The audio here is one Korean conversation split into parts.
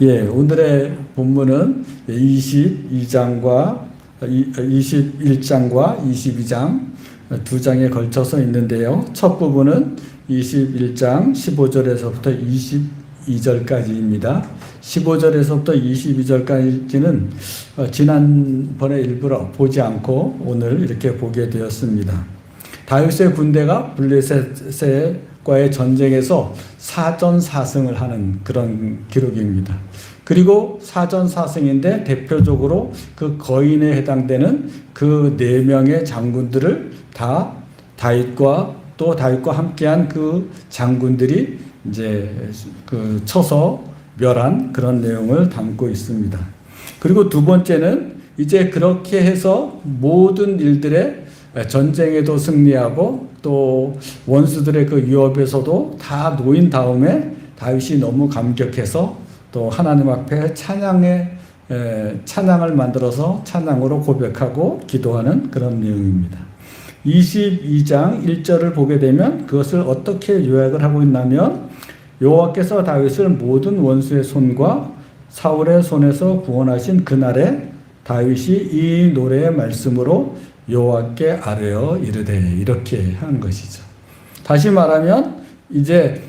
예, 오늘의 본문은 22장과 21장과 22장 두 장에 걸쳐서 있는데요. 첫 부분은 21장 15절에서부터 22절까지입니다. 15절에서부터 22절까지는 지난번에 일부러 보지 않고 오늘 이렇게 보게 되었습니다. 다윗의 군대가 블레셋과의 전쟁에서 사전사승을 하는 그런 기록입니다. 그리고 사전사승인데 대표적으로 그 거인에 해당되는 그 4명의 장군들을 다 다윗과 함께한 그 장군들이 이제 그 쳐서 멸한 그런 내용을 담고 있습니다. 그리고 두 번째는 이제 그렇게 해서 모든 일들에 전쟁에도 승리하고 또 원수들의 그 위협에서도 다 놓인 다음에 다윗이 너무 감격해서 또 하나님 앞에 찬양을 만들어서 찬양으로 고백하고 기도하는 그런 내용입니다. 22장 1절을 보게 되면 그것을 어떻게 요약을 하고 있냐면 여호와께서 다윗을 모든 원수의 손과 사울의 손에서 구원하신 그날에 다윗이 이 노래의 말씀으로 여호와께 아뢰어 이르되 이렇게 하는 것이죠. 다시 말하면 이제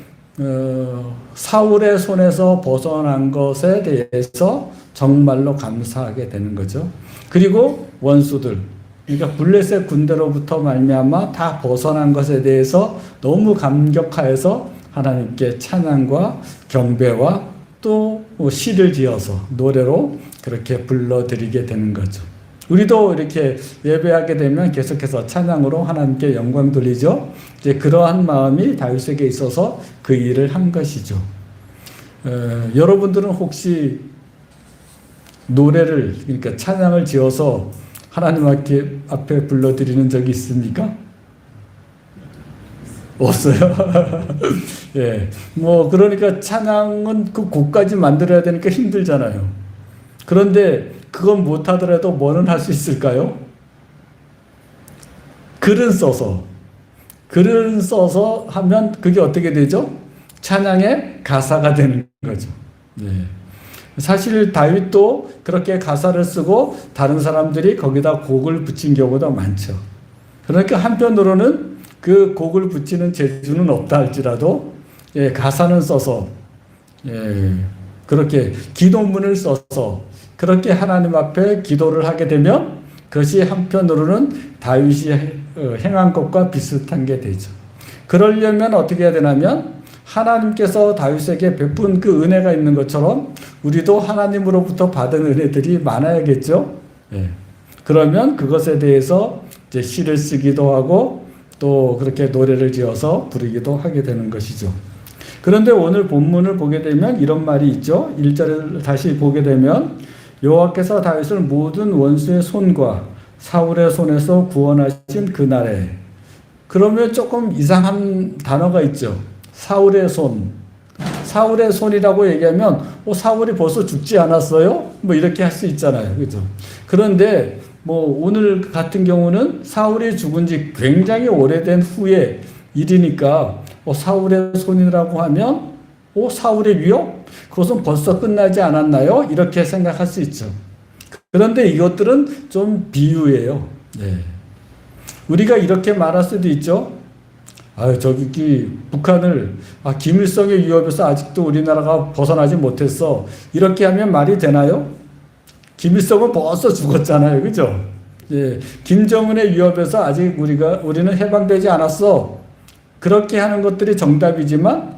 사울의 손에서 벗어난 것에 대해서 정말로 감사하게 되는 거죠. 그리고 원수들, 그러니까 블레셋 군대로부터 말미암아 다 벗어난 것에 대해서 너무 감격하여서 하나님께 찬양과 경배와 또 시를 지어서 노래로 그렇게 불러드리게 되는 거죠. 우리도 이렇게 예배하게 되면 계속해서 찬양으로 하나님께 영광 돌리죠. 이제 그러한 마음이 다윗에게 있어서 그 일을 한 것이죠. 여러분들은 혹시 노래를, 그러니까 찬양을 지어서 하나님 앞에 불러드리는 적이 있습니까? 없어요. 예. 그러니까 찬양은 그 곡까지 만들어야 되니까 힘들잖아요. 그런데 그건 못하더라도 뭐는 할 수 있을까요? 글은 써서 하면 그게 어떻게 되죠? 찬양의 가사가 되는 거죠. 네. 사실 다윗도 그렇게 가사를 쓰고 다른 사람들이 거기다 곡을 붙인 경우가 많죠. 그러니까 한편으로는 그 곡을 붙이는 재주는 없다 할지라도 가사는 써서 그렇게 기도문을 써서 그렇게 하나님 앞에 기도를 하게 되면 그것이 한편으로는 다윗이 행한 것과 비슷한 게 되죠. 그러려면 어떻게 해야 되냐면 하나님께서 다윗에게 베푼 그 은혜가 있는 것처럼 우리도 하나님으로부터 받은 은혜들이 많아야겠죠. 그러면 그것에 대해서 이제 시를 쓰기도 하고 또 그렇게 노래를 지어서 부르기도 하게 되는 것이죠. 그런데 오늘 본문을 보게 되면 이런 말이 있죠. 1절을 다시 보게 되면 여호와께서 다윗을 모든 원수의 손과 사울의 손에서 구원하신 그날에, 그러면 조금 이상한 단어가 있죠. 사울의 손. 사울의 손이라고 얘기하면 사울이 벌써 죽지 않았어요? 이렇게 할 수 있잖아요. 그죠? 그런데 오늘 같은 경우는 사울이 죽은 지 굉장히 오래된 후의 일이니까 사울의 손이라고 하면 사울의 위협? 그것은 벌써 끝나지 않았나요? 이렇게 생각할 수 있죠. 그런데 이것들은 좀 비유예요. 네. 우리가 이렇게 말할 수도 있죠. 북한을 김일성의 위협에서 아직도 우리나라가 벗어나지 못했어. 이렇게 하면 말이 되나요? 김일성은 벌써 죽었잖아요. 그죠? 예. 김정은의 위협에서 아직 우리는 해방되지 않았어. 그렇게 하는 것들이 정답이지만,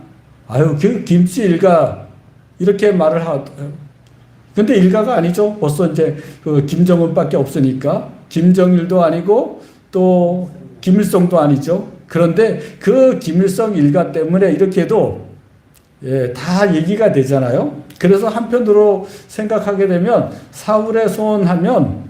그 김씨 일가, 이렇게 말을 근데 일가가 아니죠. 벌써 이제 그 김정은밖에 없으니까. 김정일도 아니고 또 김일성도 아니죠. 그런데 그 김일성 일가 때문에 이렇게 해도 다 얘기가 되잖아요. 그래서 한편으로 생각하게 되면 사울의 손 하면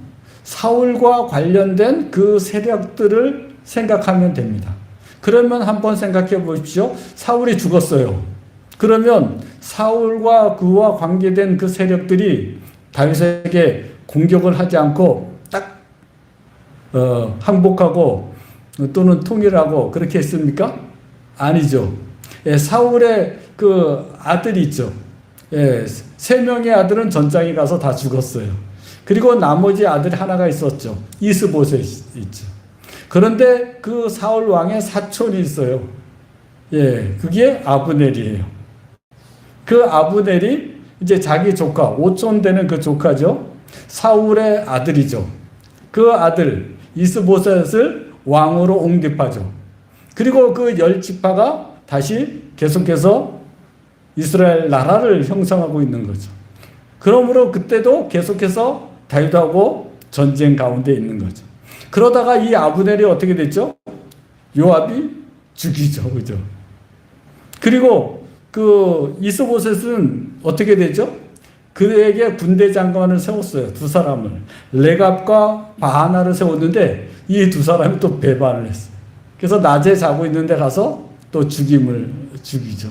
사울과 관련된 그 세력들을 생각하면 됩니다. 그러면 한번 생각해 보십시오. 사울이 죽었어요. 그러면 사울과 그와 관계된 그 세력들이 다윗에게 공격을 하지 않고 딱 항복하고 또는 통일하고 그렇게 했습니까? 아니죠. 사울의 그 아들이 있죠. 예, 세 명의 아들은 전장에 가서 다 죽었어요. 그리고 나머지 아들이 하나가 있었죠. 이스보셋 있죠. 그런데 그 사울 왕의 사촌이 있어요. 예, 그게 아브넬이에요. 그 아브넬이 이제 자기 조카, 오촌 되는 그 조카죠. 사울의 아들이죠. 그 아들 이스보셋을 왕으로 옹립하죠. 그리고 그 10지파가 다시 계속해서 이스라엘 나라를 형성하고 있는 거죠. 그러므로 그때도 계속해서 다윗하고 전쟁 가운데 있는 거죠. 그러다가 이 아브넬이 어떻게 됐죠? 요압이 죽이죠. 그죠? 그리고 그 이스보셋은 어떻게 되죠? 그에게 군대 장관을 세웠어요. 두 사람을. 레갑과 바하나를 세웠는데 이 두 사람이 또 배반을 했어요. 그래서 낮에 자고 있는데 가서 또 죽이죠.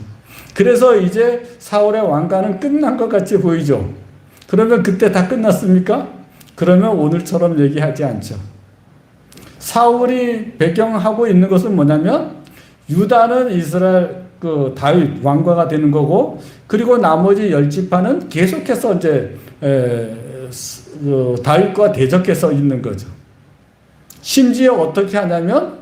그래서 이제 사울의 왕가는 끝난 것 같이 보이죠. 그러면 그때 다 끝났습니까? 그러면 오늘처럼 얘기하지 않죠. 사울이 배경하고 있는 것은 뭐냐면 유다는 이스라엘 그 다윗 왕가가 되는 거고, 그리고 나머지 10지파는 계속해서 이제 다윗과 대적해서 있는 거죠. 심지어 어떻게 하냐면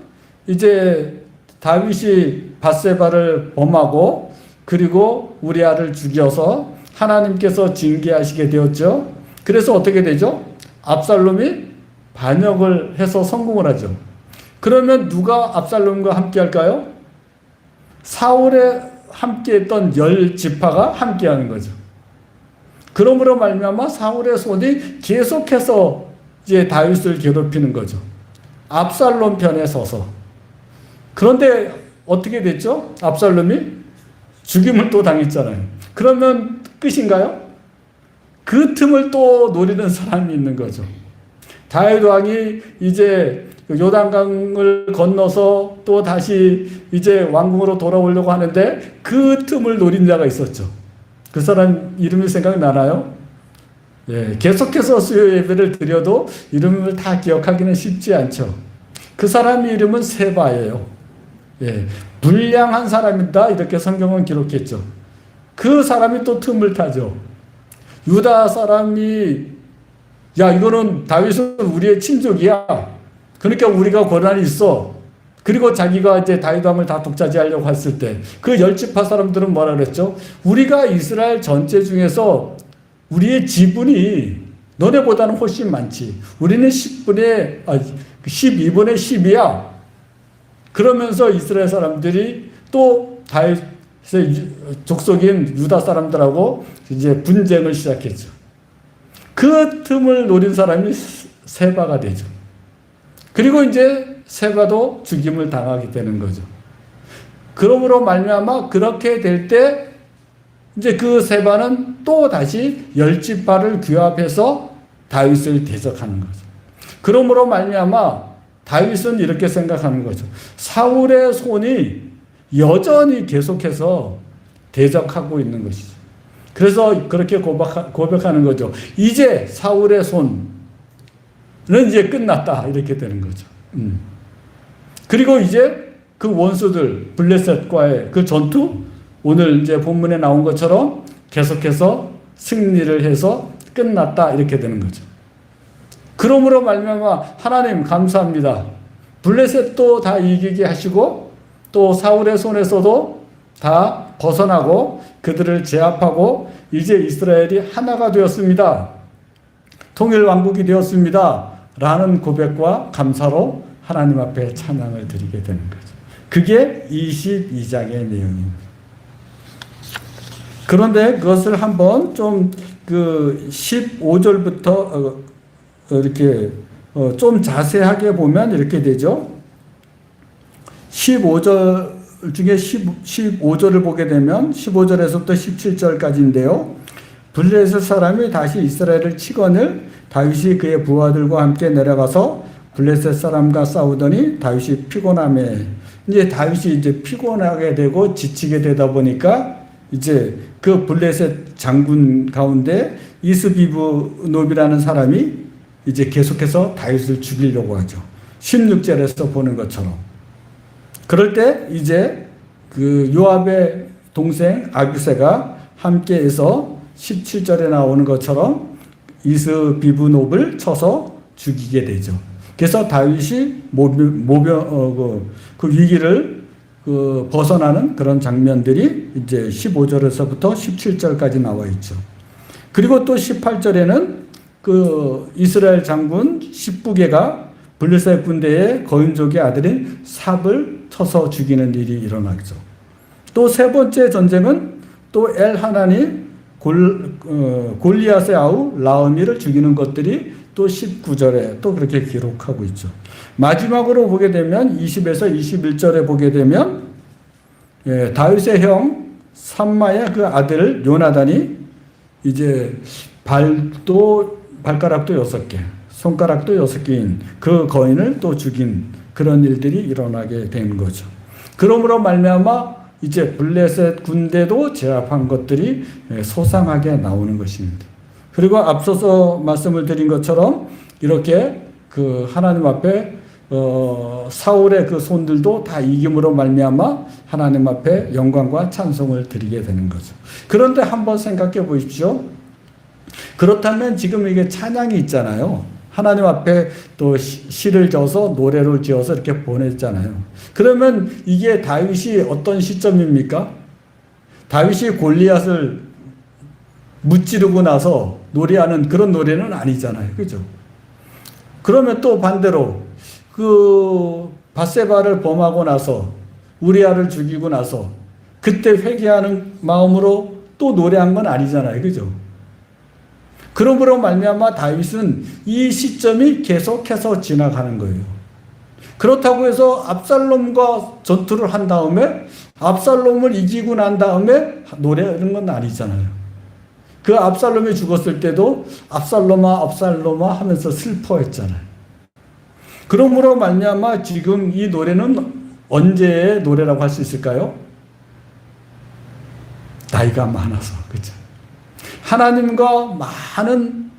이제 다윗이 밧세바를 범하고 그리고 우리아를 죽여서 하나님께서 징계하시게 되었죠. 그래서 어떻게 되죠? 압살롬이 반역을 해서 성공을 하죠. 그러면 누가 압살롬과 함께 할까요? 사울에 함께했던 10지파가 함께하는 거죠. 그러므로 말미암아 사울의 손이 계속해서 이제 다윗을 괴롭히는 거죠. 압살롬 편에 서서. 그런데 어떻게 됐죠? 압살롬이 죽임을 또 당했잖아요. 그러면 끝인가요? 그 틈을 또 노리는 사람이 있는 거죠. 다윗 왕이 이제 요단강을 건너서 또 다시 이제 왕궁으로 돌아오려고 하는데 그 틈을 노린 자가 있었죠. 그 사람 이름이 생각나나요? 예, 계속해서 수요 예배를 드려도 이름을 다 기억하기는 쉽지 않죠. 그 사람의 이름은 세바예요. 예, 불량한 사람이다 이렇게 성경은 기록했죠. 그 사람이 또 틈을 타죠. 유다 사람이 야 이거는 다윗은 우리의 친족이야. 그러니까 우리가 권한이 있어. 그리고 자기가 이제 다윗 왕을 다 독차지하려고 했을 때 그 10지파 사람들은 뭐라 그랬죠? 우리가 이스라엘 전체 중에서 우리의 지분이 너네보다는 훨씬 많지. 우리는 12분의 10이야. 그러면서 이스라엘 사람들이 또 다윗의 족속인 유다 사람들하고 이제 분쟁을 시작했죠. 그 틈을 노린 사람이 세바가 되죠. 그리고 이제 세바도 죽임을 당하게 되는 거죠. 그러므로 말미암아 그렇게 될 때 이제 그 세바는 또 다시 10지파를 규합해서 다윗을 대적하는 거죠. 그러므로 말미암아 다윗은 이렇게 생각하는 거죠. 사울의 손이 여전히 계속해서 대적하고 있는 것이죠. 그래서 그렇게 고백하는 거죠. 이제 사울의 손은 이제 끝났다 이렇게 되는 거죠. 그리고 이제 그 원수들 블레셋과의 그 전투, 오늘 이제 본문에 나온 것처럼 계속해서 승리를 해서 끝났다 이렇게 되는 거죠. 그러므로 말미암아 하나님 감사합니다. 블레셋도 다 이기게 하시고 또 사울의 손에서도 다 벗어나고 그들을 제압하고 이제 이스라엘이 하나가 되었습니다. 통일 왕국이 되었습니다. 라는 고백과 감사로 하나님 앞에 찬양을 드리게 되는 거죠. 그게 22장의 내용입니다. 그런데 그것을 한번 좀 그 15절부터 이렇게 좀 자세하게 보면 이렇게 되죠. 15절 중에 15절을 보게 되면 15절에서부터 17절까지인데요. 블레셋 사람이 다시 이스라엘을 치거늘 다윗이 그의 부하들과 함께 내려가서 블레셋 사람과 싸우더니 다윗이 피곤함에 이제 다윗이 이제 피곤하게 되고 지치게 되다 보니까 이제 그 블레셋 장군 가운데 이스비브노비라는 사람이 이제 계속해서 다윗을 죽이려고 하죠. 16절에서 보는 것처럼. 그럴 때 이제 그 요압의 동생 아비새가 함께해서 17절에 나오는 것처럼 이스비브놉을 쳐서 죽이게 되죠. 그래서 다윗이 그 위기를 벗어나는 그런 장면들이 이제 15절에서부터 17절까지 나와 있죠. 그리고 또 18절에는 그 이스라엘 장군 십부게가 블레셋 군대의 거인족의 아들인 삽을 쳐서 죽이는 일이 일어나죠. 또 세 번째 전쟁은 또 엘하나니 골리앗의 아우 라흐미를 죽이는 것들이 또 19절에 또 그렇게 기록하고 있죠. 마지막으로 보게 되면 20에서 21절에 보게 되면 다윗의 형 삼마의 그 아들 요나단이 이제 발가락도 6개, 손가락도 6개인 그 거인을 또 죽인 그런 일들이 일어나게 되는 거죠. 그러므로 말미암아 이제 블레셋 군대도 제압한 것들이 소상하게 나오는 것입니다. 그리고 앞서서 말씀을 드린 것처럼 이렇게 그 하나님 앞에 사울의 그 손들도 다 이김으로 말미암아 하나님 앞에 영광과 찬송을 드리게 되는 거죠. 그런데 한번 생각해 보십시오. 그렇다면 지금 이게 찬양이 있잖아요. 하나님 앞에 또 시를 지어서 노래를 지어서 이렇게 보냈잖아요. 그러면 이게 다윗이 어떤 시점입니까? 다윗이 골리앗을 무찌르고 나서 노래하는 그런 노래는 아니잖아요. 그죠? 그러면 또 반대로 그 밧세바를 범하고 나서 우리아를 죽이고 나서 그때 회개하는 마음으로 또 노래한 건 아니잖아요. 그죠? 그러므로 말미암아 다윗은 이 시점이 계속해서 지나가는 거예요. 그렇다고 해서 압살롬과 전투를 한 다음에 압살롬을 이기고 난 다음에 노래하는 건 아니잖아요. 그 압살롬이 죽었을 때도 압살롬아 압살롬아 하면서 슬퍼했잖아요. 그러므로 말미암아 지금 이 노래는 언제의 노래라고 할 수 있을까요? 나이가 많아서, 그렇죠? 하나님과 많은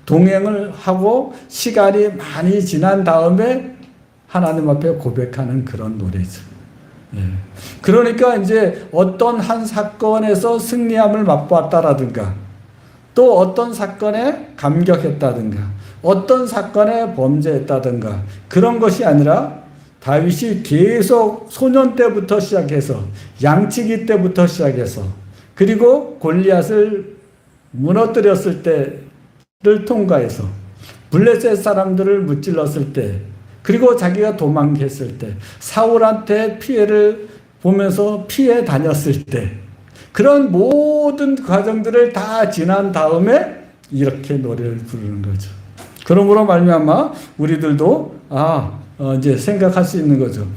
동행을 하고 시간이 많이 지난 다음에 하나님 앞에 고백하는 그런 노래죠. 예. 그러니까 이제 어떤 한 사건에서 승리함을 맛보았다라든가 또 어떤 사건에 감격했다든가 어떤 사건에 범죄했다든가 그런 것이 아니라 다윗이 계속 소년 때부터 시작해서 양치기 때부터 시작해서 그리고 골리앗을 무너뜨렸을 때를 통과해서 블레셋 사람들을 무찔렀을 때 그리고 자기가 도망했을 때 사울한테 피해를 보면서 피해 다녔을 때 그런 모든 과정들을 다 지난 다음에 이렇게 노래를 부르는 거죠. 그러므로 말미암아 우리들도 이제 생각할 수 있는 거죠.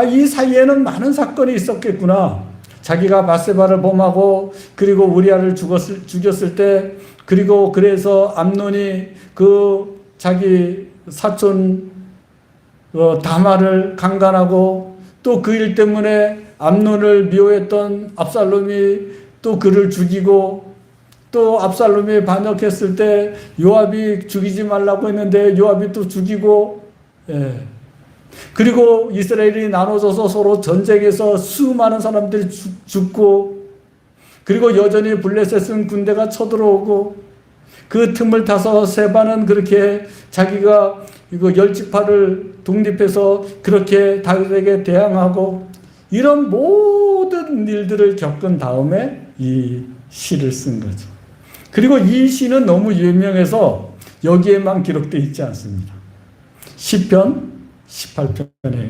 이 사이에는 많은 사건이 있었겠구나. 자기가 밧세바를 범하고 그리고 우리아를 죽였을 때 그리고 그래서 암논이 그 자기 사촌 다말을 강간하고 또 그 일 때문에 암논을 미워했던 압살롬이 또 그를 죽이고 또 압살롬이 반역했을 때 요압이 죽이지 말라고 했는데 요압이 또 죽이고 그리고 이스라엘이 나눠져서 서로 전쟁에서 수많은 사람들이 죽고 그리고 여전히 블레셋은 군대가 쳐들어오고 그 틈을 타서 세바는 그렇게 자기가 이거 열지파를 독립해서 그렇게 다윗에게 대항하고 이런 모든 일들을 겪은 다음에 이 시를 쓴 거죠. 그리고 이 시는 너무 유명해서 여기에만 기록되어 있지 않습니다. 시편 18편에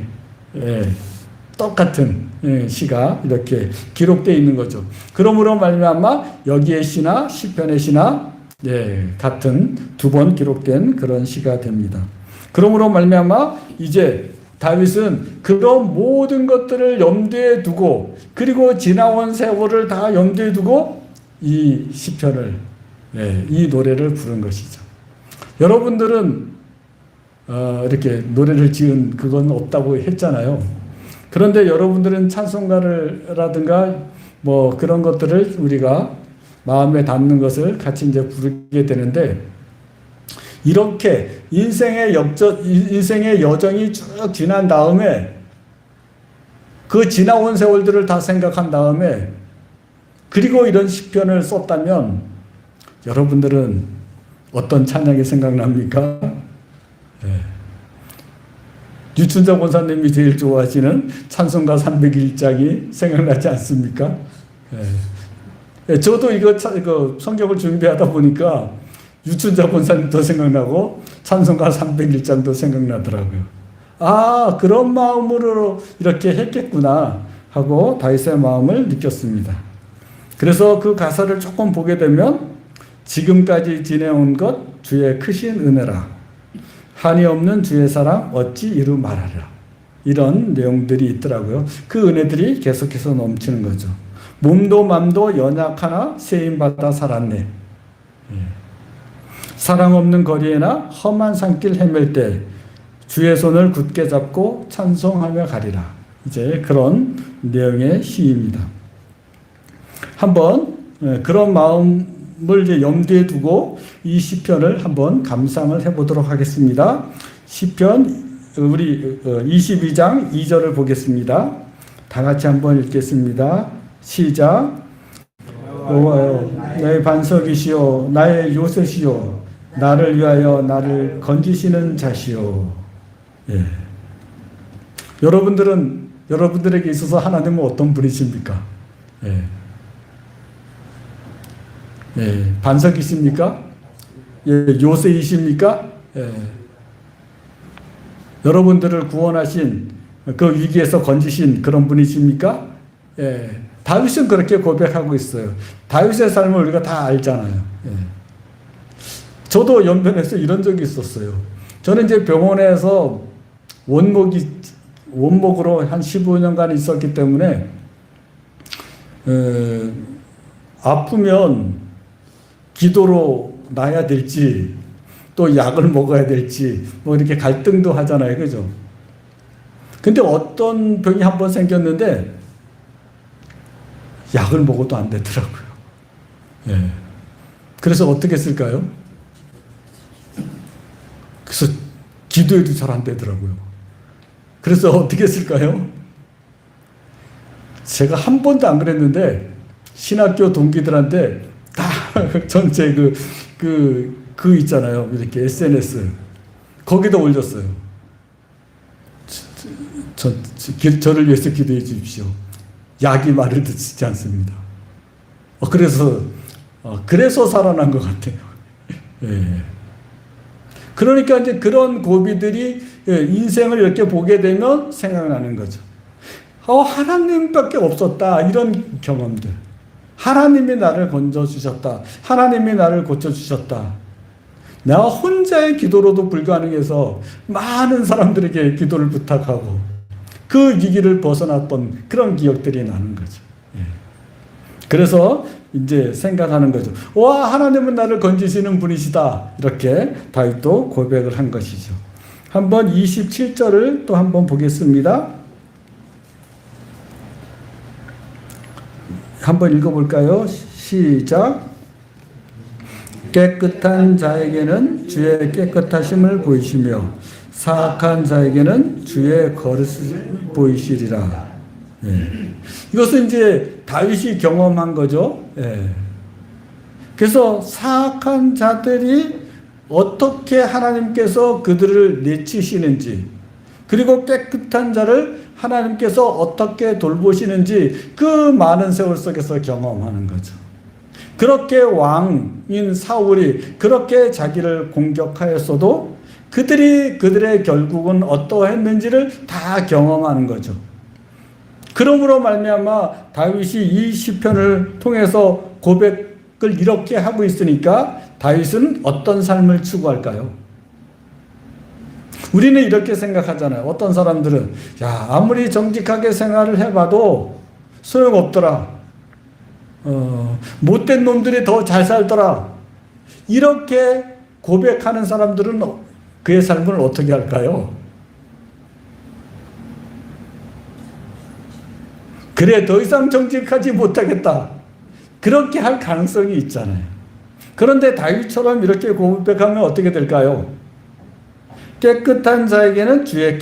똑같은 시가 이렇게 기록되어 있는 거죠. 그러므로 말미암아 여기의 시나 시편의 시나 같은 두 번 기록된 그런 시가 됩니다. 그러므로 말미암아 이제 다윗은 그런 모든 것들을 염두에 두고 그리고 지나온 세월을 다 염두에 두고 이 시편을 이 노래를 부른 것이죠. 여러분들은 이렇게 노래를 지은 그건 없다고 했잖아요. 그런데 여러분들은 찬송가라든가 뭐 그런 것들을 우리가 마음에 닿는 것을 같이 이제 부르게 되는데 이렇게 인생의 여정이 쭉 지난 다음에 그 지나온 세월들을 다 생각한 다음에 그리고 이런 시편을 썼다면 여러분들은 어떤 찬양이 생각납니까? 네. 유춘자 권사님이 제일 좋아하시는 찬송가 301장이 생각나지 않습니까? 네. 저도 이거 성경을 준비하다 보니까 유춘자 권사님도 생각나고 찬송가 301장도 생각나더라고요. 아, 그런 마음으로 이렇게 했겠구나 하고 다윗의 마음을 느꼈습니다. 그래서 그 가사를 조금 보게 되면 지금까지 지내온 것 주의 크신 은혜라. 한이 없는 주의 사랑 어찌 이루 말하랴. 이런 내용들이 있더라고요. 그 은혜들이 계속해서 넘치는 거죠. 몸도 맘도 연약하나 세임받아 살았네. 예. 사랑 없는 거리에나 험한 산길 헤맬 때 주의 손을 굳게 잡고 찬송하며 가리라. 이제 그런 내용의 시입니다. 한번 그런 마음을 이제 염두에 두고 이 시편을 한번 감상을 해보도록 하겠습니다. 시편 우리 22장 2절을 보겠습니다. 다 같이 한번 읽겠습니다. 시작. 여호와여 나의 반석이시오 나의 요새시오 나를 위하여 나를 건지시는 자시오. 예. 여러분들에게 있어서 하나님은 어떤 분이십니까? 예. 예. 반석이십니까? 예. 요새이십니까? 예. 여러분들을 구원하신 그 위기에서 건지신 그런 분이십니까? 예. 다윗은 그렇게 고백하고 있어요. 다윗의 삶을 우리가 다 알잖아요. 예. 저도 연변에서 이런 적이 있었어요. 저는 이제 병원에서 원목으로 한 15년간 있었기 때문에 아프면 기도로 나야 될지 또 약을 먹어야 될지 뭐 이렇게 갈등도 하잖아요. 그죠? 근데 어떤 병이 한번 생겼는데 약을 먹어도 안 되더라고요. 예. 그래서 어떻게 했을까요? 그래서 기도해도 잘 안 되더라고요. 그래서 어떻게 했을까요? 제가 한 번도 안 그랬는데 신학교 동기들한테 다 전체 그 있잖아요. 이렇게 SNS 거기다 올렸어요. 저를 위해서 기도해 주십시오. 약이 말을 듣지 않습니다. 그래서 살아난 것 같아요. 예. 그러니까 이제 그런 고비들이 인생을 이렇게 보게 되면 생각나는 거죠. 하나님밖에 없었다. 이런 경험들. 하나님이 나를 건져주셨다. 하나님이 나를 고쳐주셨다. 내가 혼자의 기도로도 불가능해서 많은 사람들에게 기도를 부탁하고 그 위기를 벗어났던 그런 기억들이 나는 거죠. 예. 그래서 이제 생각하는 거죠. 와, 하나님은 나를 건지시는 분이시다. 이렇게 다윗도 고백을 한 것이죠. 한번 27절을 또 한번 보겠습니다. 한번 읽어볼까요? 시작. 깨끗한 자에게는 주의 깨끗하심을 보이시며 사악한 자에게는 주의 거릇을 보이시리라. 예. 이것은 이제 다윗이 경험한 거죠. 예. 그래서 사악한 자들이 어떻게 하나님께서 그들을 내치시는지, 그리고 깨끗한 자를 하나님께서 어떻게 돌보시는지 그 많은 세월 속에서 경험하는 거죠. 그렇게 왕인 사울이 그렇게 자기를 공격하였어도 그들의 결국은 어떠했는지를 다 경험하는 거죠. 그러므로 말미암아 다윗이 이 시편을 통해서 고백을 이렇게 하고 있으니까 다윗은 어떤 삶을 추구할까요? 우리는 이렇게 생각하잖아요. 어떤 사람들은 아무리 정직하게 생활을 해봐도 소용없더라. 못된 놈들이 더 잘 살더라. 이렇게 고백하는 사람들은 그의 삶을 어떻게 할까요? 그래, 더 이상 정직하지 못하겠다. 그렇게 할 가능성이 있잖아요. 그런데 다윗처럼 이렇게 고백하면 어떻게 될까요? 깨끗한 자에게는 주의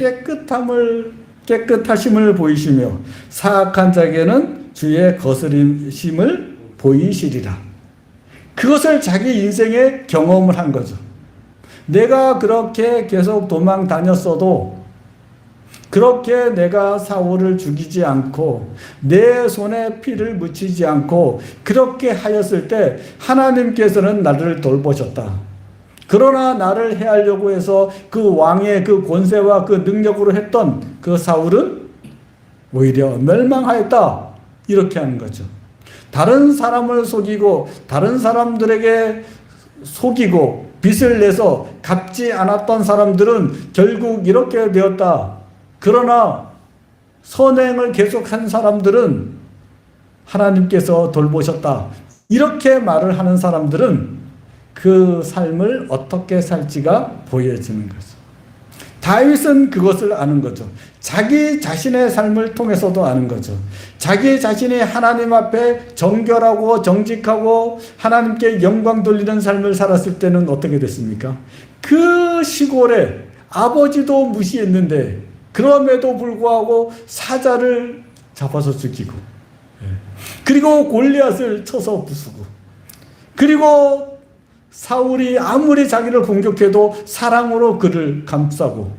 깨끗하심을 보이시며 사악한 자에게는 주의 거스림심을 보이시리라. 그것을 자기 인생에 경험을 한 거죠. 내가 그렇게 계속 도망 다녔어도 그렇게 내가 사울을 죽이지 않고 내 손에 피를 묻히지 않고 그렇게 하였을 때 하나님께서는 나를 돌보셨다. 그러나 나를 해하려고 해서 그 왕의 그 권세와 그 능력으로 했던 그 사울은 오히려 멸망하였다. 이렇게 하는 거죠. 다른 사람을 속이고 다른 사람들에게 속이고 빚을 내서 갚지 않았던 사람들은 결국 이렇게 되었다. 그러나 선행을 계속한 사람들은 하나님께서 돌보셨다. 이렇게 말을 하는 사람들은 그 삶을 어떻게 살지가 보여지는 거죠. 다윗은 그것을 아는 거죠. 자기 자신의 삶을 통해서도 아는 거죠. 자기 자신이 하나님 앞에 정결하고 정직하고 하나님께 영광 돌리는 삶을 살았을 때는 어떻게 됐습니까? 그 시골에 아버지도 무시했는데 그럼에도 불구하고 사자를 잡아서 죽이고 그리고 골리앗을 쳐서 부수고 그리고 사울이 아무리 자기를 공격해도 사랑으로 그를 감싸고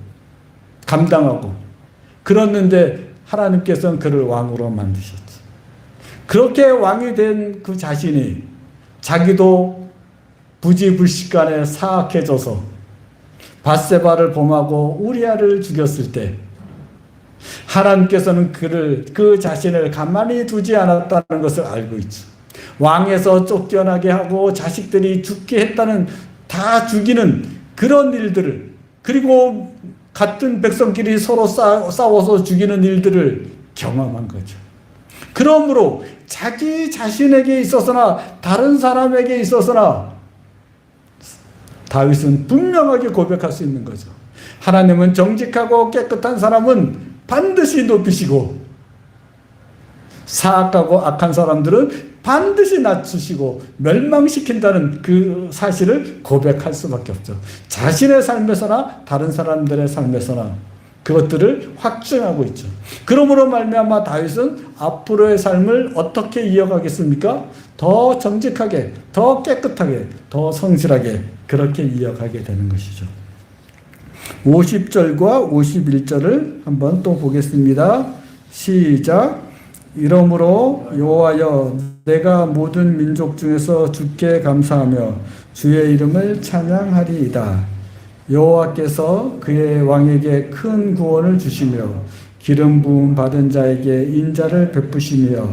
감당하고 그랬는데 하나님께서는 그를 왕으로 만드셨죠. 그렇게 왕이 된 그 자신이 자기도 부지불식간에 사악해져서 밧세바를 범하고 우리아를 죽였을 때 하나님께서는 그 자신을 가만히 두지 않았다는 것을 알고 있죠. 왕에서 쫓겨나게 하고 자식들이 죽게 했다는 다 죽이는 그런 일들을 그리고 같은 백성끼리 서로 싸워서 죽이는 일들을 경험한 거죠. 그러므로 자기 자신에게 있어서나 다른 사람에게 있어서나 다윗은 분명하게 고백할 수 있는 거죠. 하나님은 정직하고 깨끗한 사람은 반드시 높이시고 사악하고 악한 사람들은 반드시 낮추시고 멸망시킨다는 그 사실을 고백할 수밖에 없죠. 자신의 삶에서나 다른 사람들의 삶에서나 그것들을 확증하고 있죠. 그러므로 말미암아 다윗은 앞으로의 삶을 어떻게 이어가겠습니까? 더 정직하게, 더 깨끗하게, 더 성실하게 그렇게 이어가게 되는 것이죠. 50절과 51절을 한번 또 보겠습니다. 시작. 이러므로 여호와여 내가 모든 민족 중에서 주께 감사하며 주의 이름을 찬양하리이다. 여호와께서 그의 왕에게 큰 구원을 주시며 기름 부음 받은 자에게 인자를 베푸시며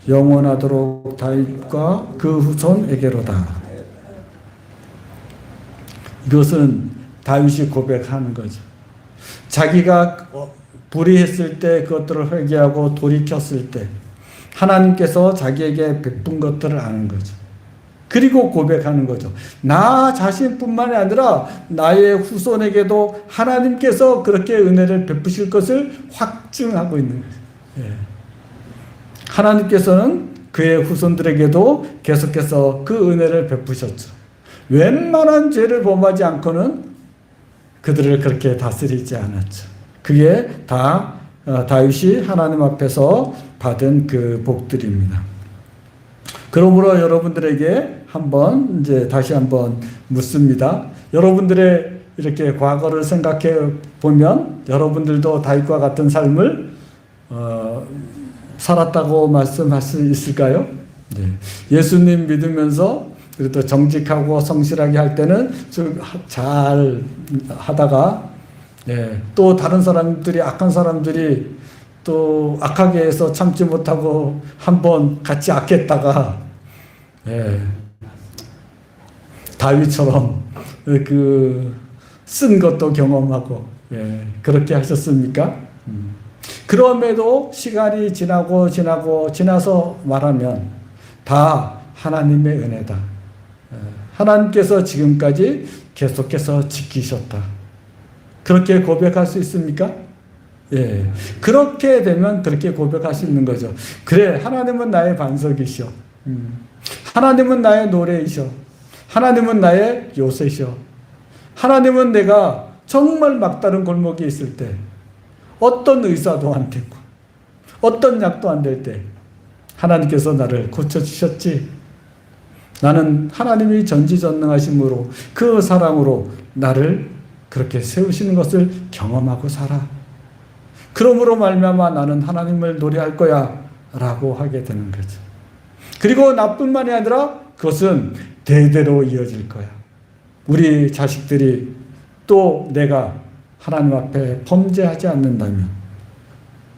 영원하도록 다윗과 그 후손에게로다. 이것은 다윗이 고백하는 거죠. 자기가 불의했을 때 그것들을 회개하고 돌이켰을 때 하나님께서 자기에게 베푼 것들을 아는 거죠. 그리고 고백하는 거죠. 나 자신뿐만이 아니라 나의 후손에게도 하나님께서 그렇게 은혜를 베푸실 것을 확증하고 있는 거죠. 예. 하나님께서는 그의 후손들에게도 계속해서 그 은혜를 베푸셨죠. 웬만한 죄를 범하지 않고는 그들을 그렇게 다스리지 않았죠. 그게 다 다윗이 하나님 앞에서 받은 그 복들입니다. 그러므로 여러분들에게 다시 한번 묻습니다. 여러분들의 이렇게 과거를 생각해 보면 여러분들도 다윗과 같은 삶을 살았다고 말씀할 수 있을까요? 네. 예수님 믿으면서 그래도 정직하고 성실하게 할 때는 잘 하다가 또 다른 사람들이 악한 사람들이 또 악하게 해서 참지 못하고 한번 같이 악했다가 다윗처럼 쓴 것도 경험하고 그렇게 하셨습니까? 그럼에도 시간이 지나서 말하면 다 하나님의 은혜다. 하나님께서 지금까지 계속해서 지키셨다. 그렇게 고백할 수 있습니까? 예. 그렇게 되면 그렇게 고백할 수 있는 거죠. 그래, 하나님은 나의 반석이시오. 하나님은 나의 노래이시오. 하나님은 나의 요새시오. 하나님은 내가 정말 막다른 골목에 있을 때 어떤 의사도 안 되고 어떤 약도 안 될 때 하나님께서 나를 고쳐주셨지. 나는 하나님이 전지전능하심으로 그 사랑으로 나를 그렇게 세우시는 것을 경험하고 살아. 그러므로 말미암아 나는 하나님을 노래할 거야 라고 하게 되는 거죠. 그리고 나뿐만이 아니라 그것은 대대로 이어질 거야. 우리 자식들이 또 내가 하나님 앞에 범죄하지 않는다면,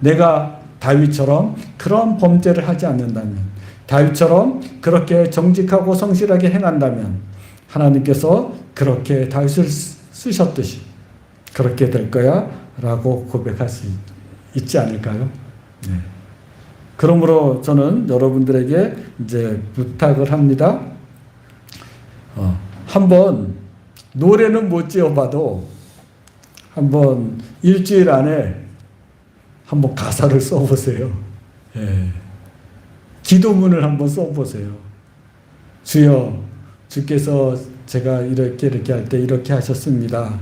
내가 다윗처럼 그런 범죄를 하지 않는다면, 다윗처럼 그렇게 정직하고 성실하게 행한다면 하나님께서 그렇게 다윗을 쓰셨듯이 그렇게 될 거야 라고 고백할 수 있지 않을까요? 네. 그러므로 저는 여러분들에게 이제 부탁을 합니다. 한번 노래는 못 지어봐도 한번 일주일 안에 한번 가사를 써보세요. 예. 기도문을 한번 써보세요. 주여, 주께서 제가 이렇게 할 때 이렇게 하셨습니다.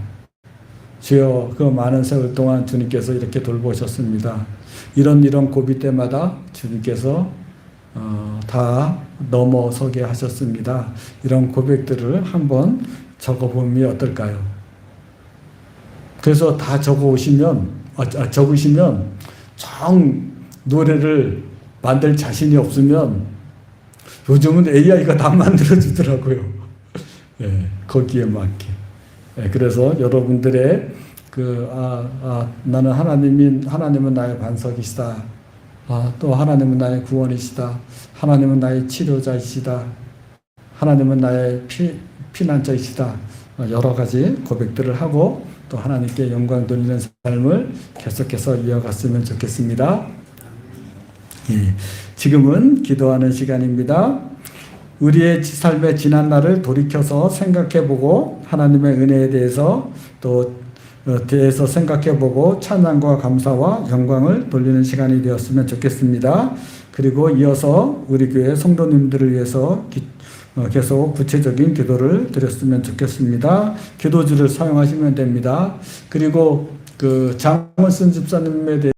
주여, 그 많은 세월 동안 주님께서 이렇게 돌보셨습니다. 이런 고비 때마다 주님께서 다 넘어서게 하셨습니다. 이런 고백들을 한번 적어보면 어떨까요? 그래서 다 적으시면 정 노래를 만들 자신이 없으면 요즘은 AI가 다 만들어주더라고요. 예, 거기에 맞게. 예, 그래서 여러분들의 나는 하나님은 나의 반석이시다. 또 하나님은 나의 구원이시다. 하나님은 나의 치료자이시다. 하나님은 나의 피난처이시다. 여러 가지 고백들을 하고 또 하나님께 영광 돌리는 삶을 계속해서 이어갔으면 좋겠습니다. 예, 지금은 기도하는 시간입니다. 우리의 삶의 지난 날을 돌이켜서 생각해보고 하나님의 은혜에 대해서 생각해보고 찬양과 감사와 영광을 돌리는 시간이 되었으면 좋겠습니다. 그리고 이어서 우리 교회 성도님들을 위해서 계속 구체적인 기도를 드렸으면 좋겠습니다. 기도주를 사용하시면 됩니다. 그리고 장원순 집사님에 대해